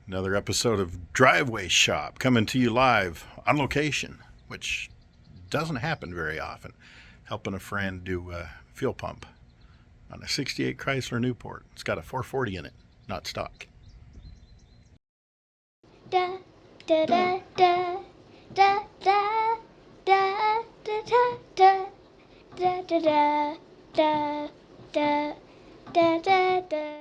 Another episode of Driveway Shop coming to you live on location, which doesn't happen very often. Helping a friend do a fuel pump on a 68 Chrysler Newport. It's got a 440 in it, not stock. Da da da da da da da da da da da da da da da da.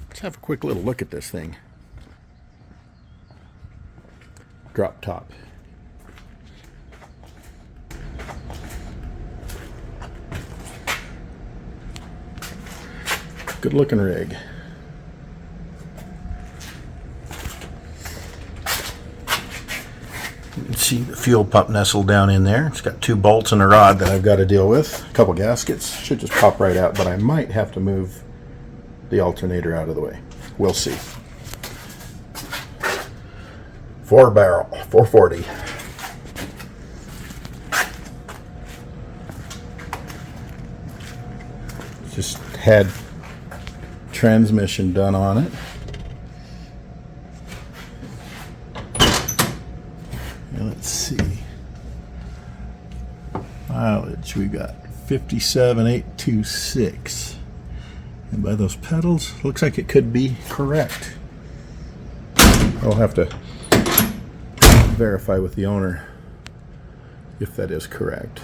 Let's have a quick little look at this thing. Drop top. Good looking rig. You can see the fuel pump nestled down in there. It's got two bolts and a rod that I've got to deal with. A couple gaskets. Should just pop right out, but I might have to move the alternator out of the way. We'll see. 4-barrel, 440. Just had transmission done on it. And let's see. Mileage, we got 57,826. And by those pedals, looks like it could be correct. I'll have to verify with the owner if that is correct.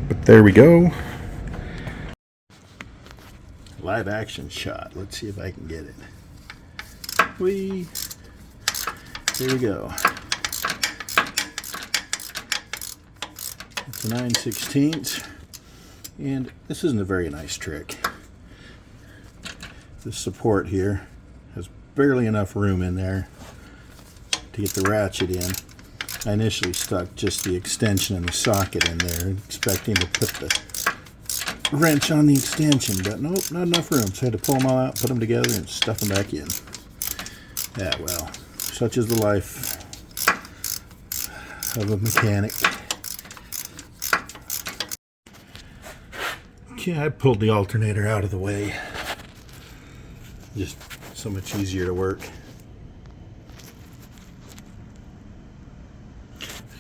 But there we go. Live action shot. Let's see if I can get it. Here we go. It's a 9/16, and this isn't a very nice trick. This support here has barely enough room in there to get the ratchet in. I initially stuck just the extension and the socket in there, expecting to put the wrench on the extension, but nope, not enough room. So I had to pull them all out, put them together, and stuff them back in. Yeah, well, such is the life of a mechanic. Okay, I pulled the alternator out of the way. Just so much easier to work.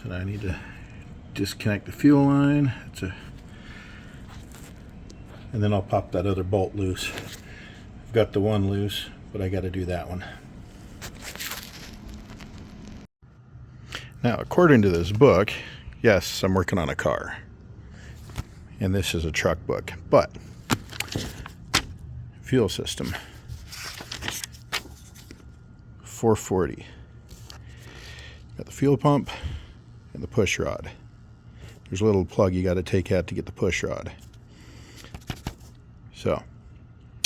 So I need to disconnect the fuel line. And then I'll pop that other bolt loose. I've got the one loose, but I got to do that one. Now, according to this book, yes, I'm working on a car. And this is a truck book, but fuel system 440. Got the fuel pump and the push rod. There's a little plug you got to take out to get the push rod. So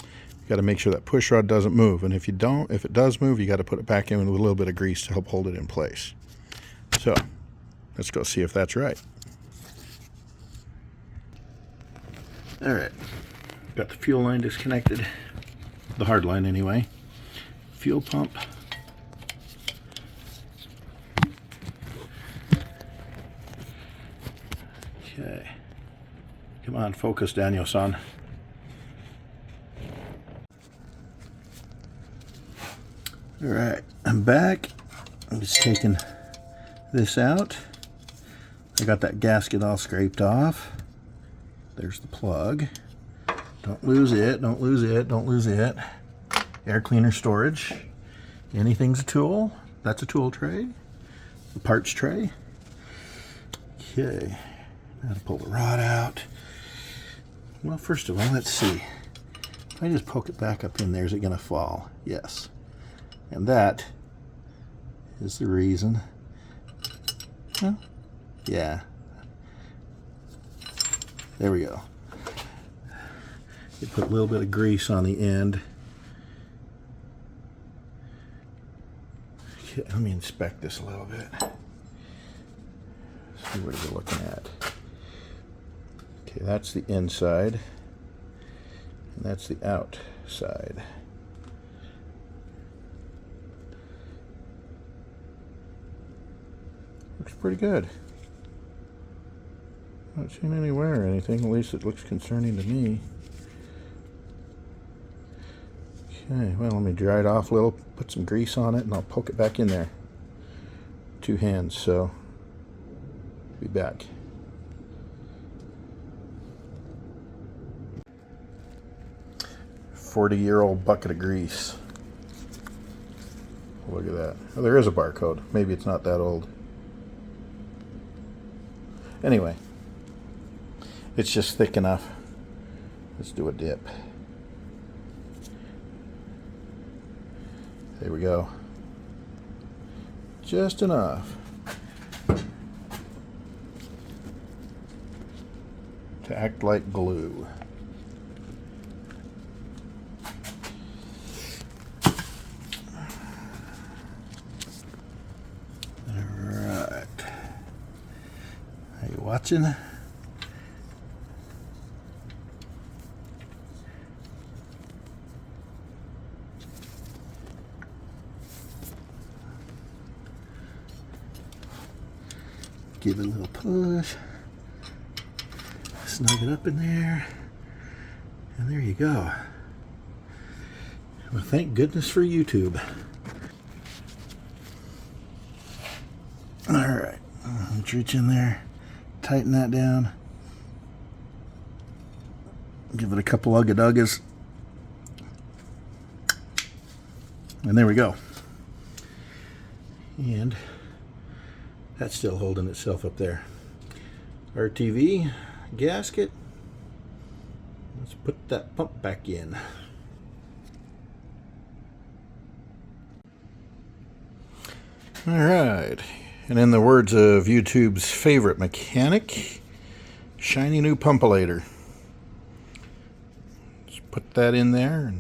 you got to make sure that push rod doesn't move, and if it does move, you got to put it back in with a little bit of grease to help hold it in place. So let's go see if that's right. All right, got the fuel line disconnected, the hard line anyway. Fuel pump. Okay, come on, focus, Daniel-san. All right, I'm back. I'm just taking this out. I got that gasket all scraped off. There's the plug. Don't lose it, don't lose it, don't lose it. Air cleaner storage. Anything's a tool. That's a tool tray. The parts tray. Okay, now to pull the rod out. Well, first of all, let's see. If I just poke it back up in there, is it gonna fall? Yes. And that is the reason. Well, yeah. There we go. You put a little bit of grease on the end. Okay, let me inspect this a little bit. See what we're looking at. Okay, that's the inside, and that's the outside. Looks pretty good. Not seen any wear or anything. At least it looks concerning to me. Okay, well, let me dry it off a little, put some grease on it, and I'll poke it back in there. 2 hands, so be back. $40-year-old bucket of grease. Look at that. Oh, there is a barcode. Maybe it's not that old. Anyway, it's just thick enough. Let's do a dip. There we go. Just enough to act like glue. Alright. Are you watching? Give it a little push, snug it up in there, and there you go. Well, thank goodness for YouTube. Alright, let's reach in there, tighten that down, give it a couple ugga-duggas, and there we go. And that's still holding itself up there. RTV gasket. Let's put that pump back in. All right. And in the words of YouTube's favorite mechanic, shiny new pumpulator. Let's put that in there.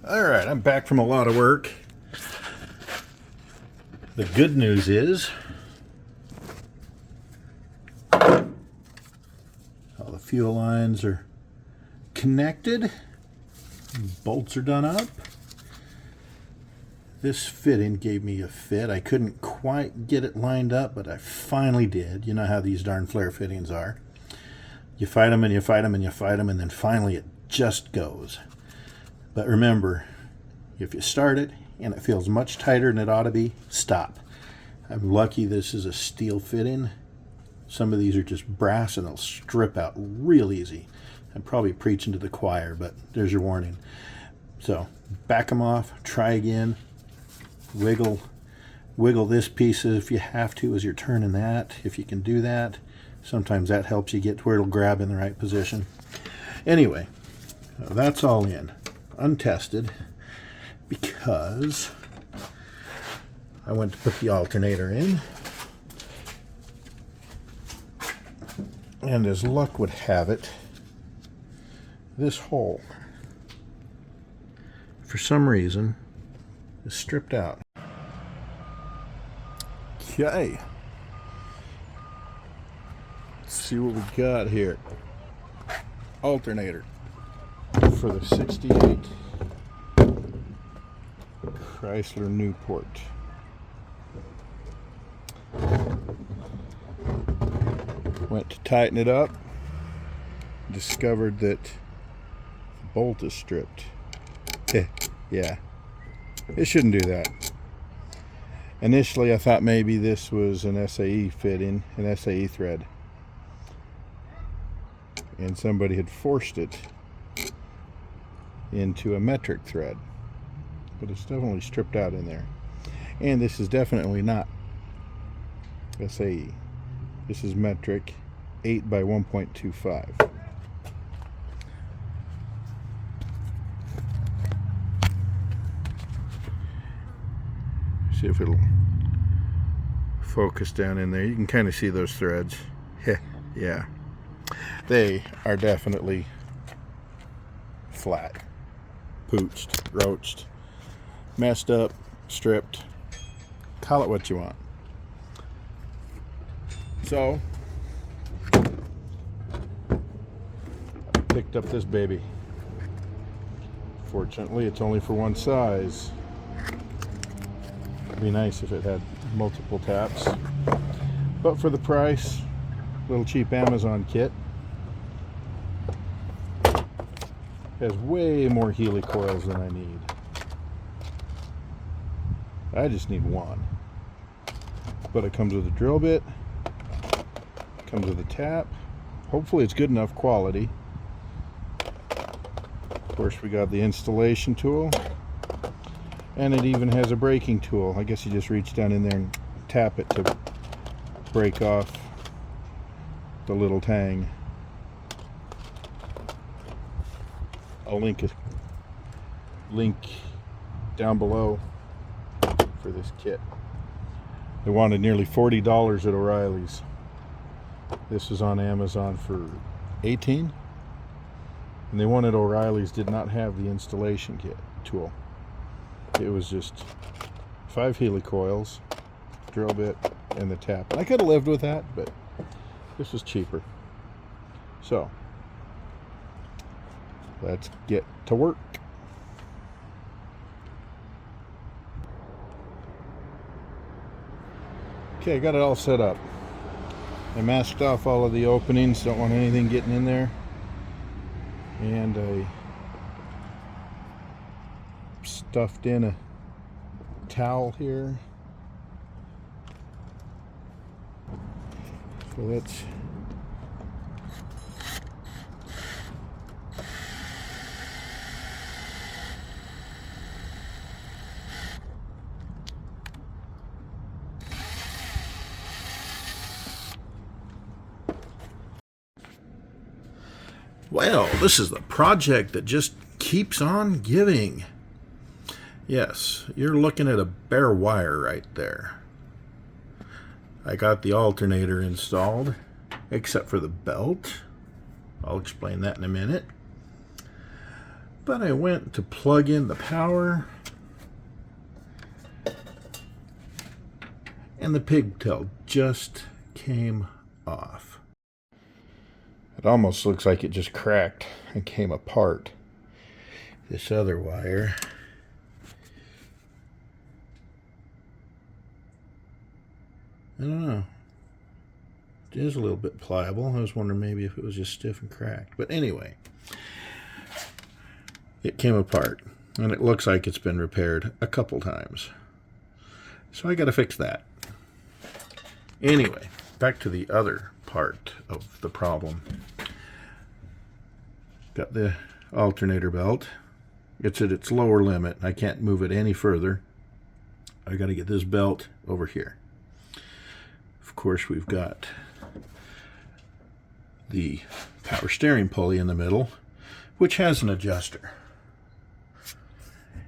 All right, I'm back from a lot of work. The good news is all the fuel lines are connected, bolts are done up. This fitting gave me a fit. I couldn't quite get it lined up, but I finally did. You know how these darn flare fittings are. You fight them and you fight them and you fight them, and then finally it just goes. But remember, if you start it and it feels much tighter than it ought to be, stop. I'm lucky this is a steel fitting. Some of these are just brass and they'll strip out real easy. I'm probably preaching to the choir, but there's your warning. So back them off, try again, wiggle this piece if you have to as you're turning that, if you can do that. Sometimes that helps you get to where it'll grab in the right position. Anyway, that's all in, untested, because I went to put the alternator in, and as luck would have it, this hole, for some reason, is stripped out. Okay, let's see what we got here. Alternator for the 68 Chrysler Newport. Went to tighten it up, discovered that the bolt is stripped. Yeah, it shouldn't do that. Initially I thought maybe this was an SAE fitting, an SAE thread, and somebody had forced it into a metric thread, but it's definitely stripped out in there. And this is definitely not SAE. This is metric 8 by 1.25. See if it'll focus down in there. You can kind of see those threads. Yeah, they are definitely flat, pooched, roached, messed up, stripped. Call it what you want. So I picked up this baby. Fortunately, it's only for one size. It'd be nice if it had multiple taps. But for the price, little cheap Amazon kit. Has way more Healy coils than I need. I just need one. But it comes with a drill bit. Comes with a tap. Hopefully it's good enough quality. Of course, we got the installation tool. And it even has a braking tool. I guess you just reach down in there and tap it to break off the little tang. I'll link down below for this kit. They wanted nearly $40 at O'Reilly's. This was on Amazon for $18, and they wanted O'Reilly's did not have the installation kit tool. It was just 5 Healy coils, drill bit, and the tap. And I could have lived with that, but this was cheaper. So let's get to work. Okay, I got it all set up. I masked off all of the openings, don't want anything getting in there. And I stuffed in a towel here. So let's Well, this is the project that just keeps on giving. Yes, you're looking at a bare wire right there. I got the alternator installed, except for the belt. I'll explain that in a minute. But I went to plug in the power, and the pigtail just came off. It almost looks like it just cracked and came apart. This other wire, I don't know. It is a little bit pliable. I was wondering maybe if it was just stiff and cracked. But anyway, it came apart, and it looks like it's been repaired a couple times. So I got to fix that. Anyway, back to the other part of the problem. Got the alternator belt. It's at its lower limit. I can't move it any further. I got to get this belt over here. Of course, we've got the power steering pulley in the middle, which has an adjuster.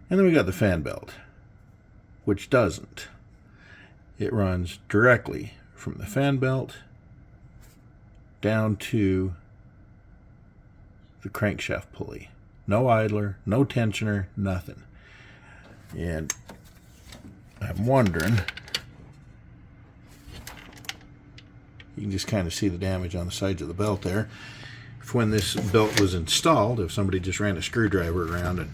And then we got the fan belt, which doesn't. It runs directly from the fan belt down to the crankshaft pulley. No idler, no tensioner, nothing. And I'm wondering, you can just kind of see the damage on the sides of the belt there. If when this belt was installed, if somebody just ran a screwdriver around and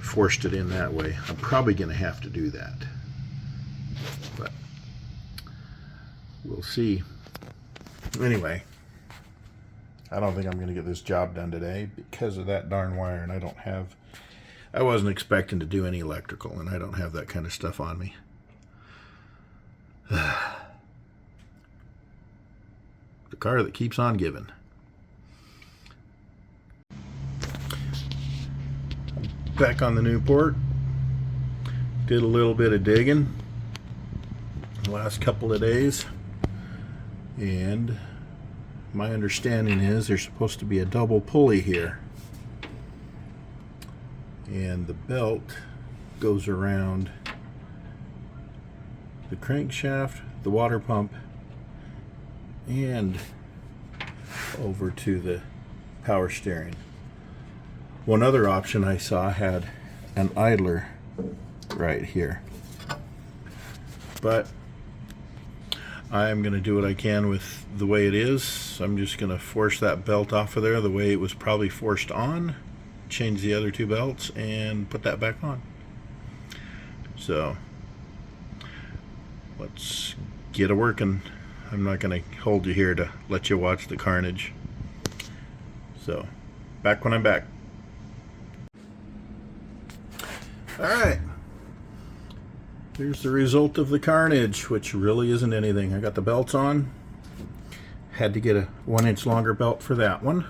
forced it in that way, I'm probably going to have to do that. But we'll see. Anyway, I don't think I'm going to get this job done today because of that darn wire, and I wasn't expecting to do any electrical, and I don't have that kind of stuff on me. The car that keeps on giving. Back on the Newport. Did a little bit of digging the last couple of days, and my understanding is there's supposed to be a double pulley here, and the belt goes around the crankshaft, the water pump, and over to the power steering. One other option I saw had an idler right here, but I'm going to do what I can with the way it is. I'm just going to force that belt off of there the way it was probably forced on, change the other two belts, and put that back on. So let's get a working. I'm not going to hold you here to let you watch the carnage. So back when I'm back. Alright, here's the result of the carnage, which really isn't anything. I got the belts on. Had to get a 1-inch longer belt for that one.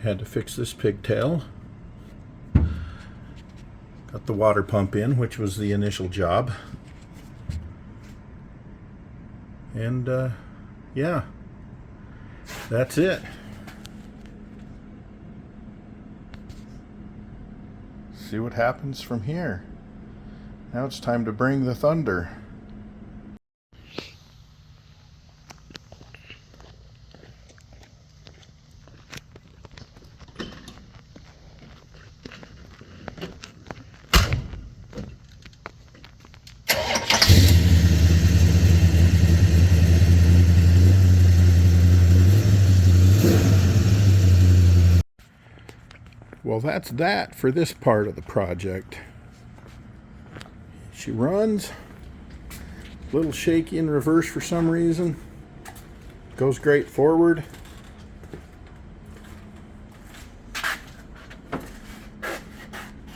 Had to fix this pigtail. Got the water pump in, which was the initial job. And yeah, that's it. See what happens from here. Now it's time to bring the thunder. Well, that's that for this part of the project. She runs, a little shaky in reverse for some reason, goes great forward.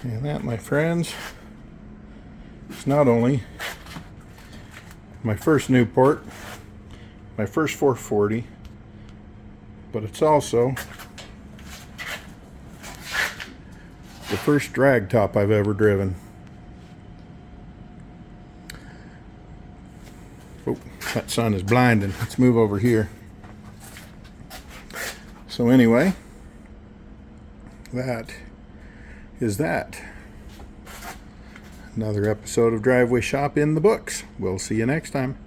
And that, my friends, is not only my first Newport, my first 440, but it's also the first drag top I've ever driven. Oh, that sun is blinding. Let's move over here. So anyway, that is that. Another episode of Driveway Shop in the books. We'll see you next time.